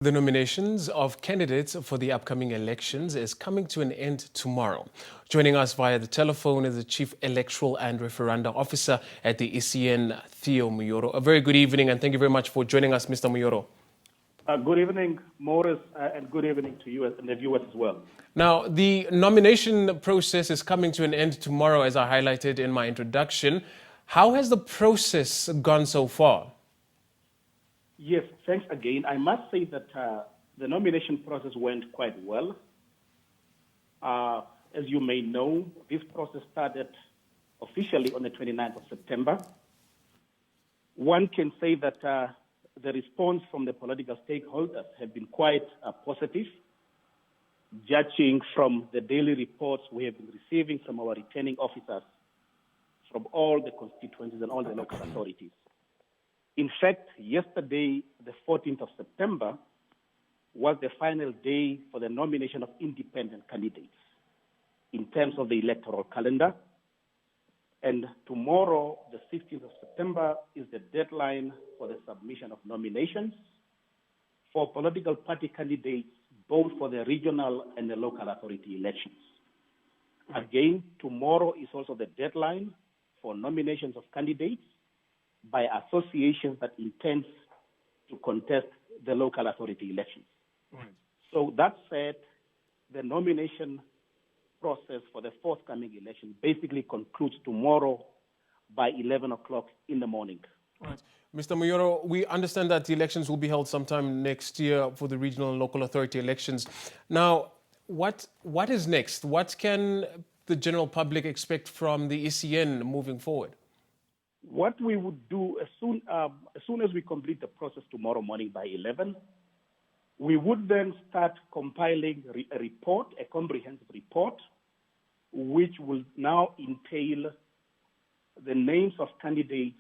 The nominations of candidates for the upcoming elections is coming to an end tomorrow. Joining us via the telephone is the Chief Electoral and Referenda Officer at the ECN, Theo Mujoro. A very good evening and thank you very much for joining us, Mr. Mujoro. Good evening, Morris, and good evening to you and the viewers as well. Now, the nomination process is coming to an end tomorrow, as I highlighted in my introduction. How has the process gone so far? Yes, thanks again. I must say that the nomination process went quite well. As you may know, this process started officially on the 29th of September. One can say that the response from the political stakeholders have been quite positive, judging from the daily reports we have been receiving from our returning officers from all the constituencies and all the local authorities. In fact, yesterday, the 14th of September, was the final day for the nomination of independent candidates in terms of the electoral calendar. And tomorrow, the 16th of September, is the deadline for the submission of nominations for political party candidates, both for the regional and the local authority elections. Again, tomorrow is also the deadline for nominations of candidates by associations that intend to contest the local authority elections. Right. So that said, the nomination process for the forthcoming election basically concludes tomorrow by 11 o'clock in the morning. Right. Mr. Mujoro, we understand that the elections will be held sometime next year for the regional and local authority elections. Now, what is next? What can the general public expect from the ECN moving forward? What we would do as soon as we complete the process tomorrow morning by 11, we would then start compiling a report, a comprehensive report, which will now entail the names of candidates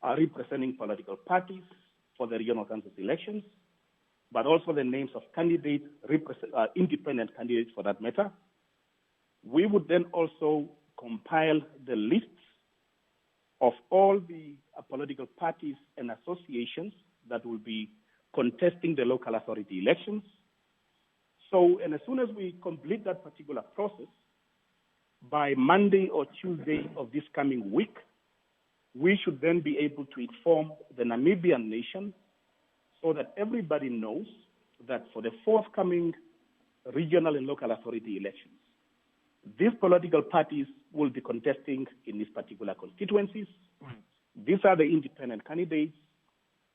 representing political parties for the regional council elections, but also the names of candidates, independent candidates for that matter. We would then also compile the lists of all the political parties and associations that will be contesting the local authority elections. So, and as soon as we complete that particular process, by Monday or Tuesday of this coming week, we should then be able to inform the Namibian nation so that everybody knows that for the forthcoming regional and local authority elections, these political parties will be contesting in these particular constituencies. Right. These are the independent candidates,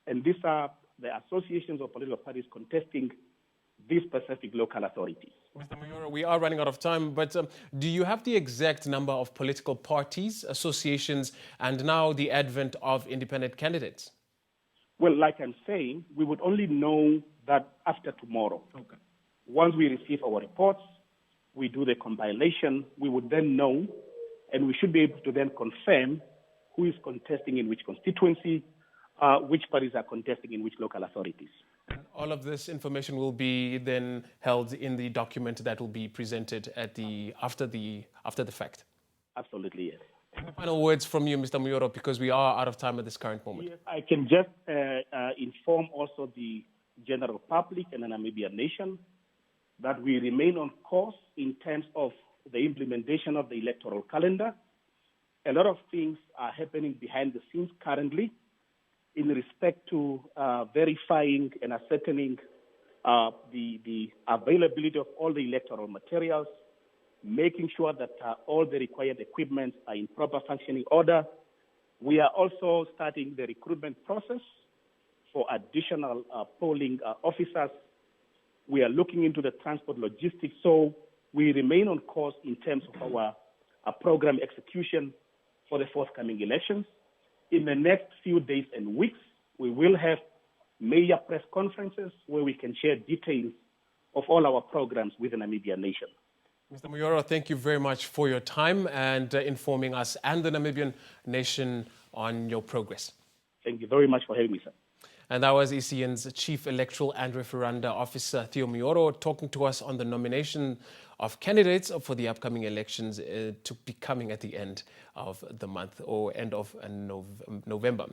and these are the associations of political parties contesting these specific local authorities. Mr. Mujoro, we are running out of time, but do you have the exact number of political parties, associations, and now the advent of independent candidates? Well, like I'm saying, we would only know that after tomorrow. Okay. Once we receive our reports, we do the compilation, we would then know, and we should be able to then confirm who is contesting in which constituency, which parties are contesting in which local authorities. And all of this information will be then held in the document that will be presented at after the fact. Absolutely, yes. Any final words from you, Mr. Mujoro, because we are out of time at this current moment. Yes, I can just inform also the general public and the Namibian nation that we remain on course in terms of the implementation of the electoral calendar. A lot of things are happening behind the scenes currently in respect to verifying and ascertaining the availability of all the electoral materials, making sure that all the required equipment are in proper functioning order. We are also starting the recruitment process for additional polling officers. We are looking into the transport logistics, so we remain on course in terms of our program execution for the forthcoming elections. In the next few days and weeks, we will have major press conferences where we can share details of all our programs with the Namibian nation. Mr. Mujoro, thank you very much for your time and informing us and the Namibian nation on your progress. Thank you very much for having me, sir. And that was ECN's Chief Electoral and Referenda Officer, Theo Mujoro, talking to us on the nomination of candidates for the upcoming elections to be coming at the end of the month or end of November.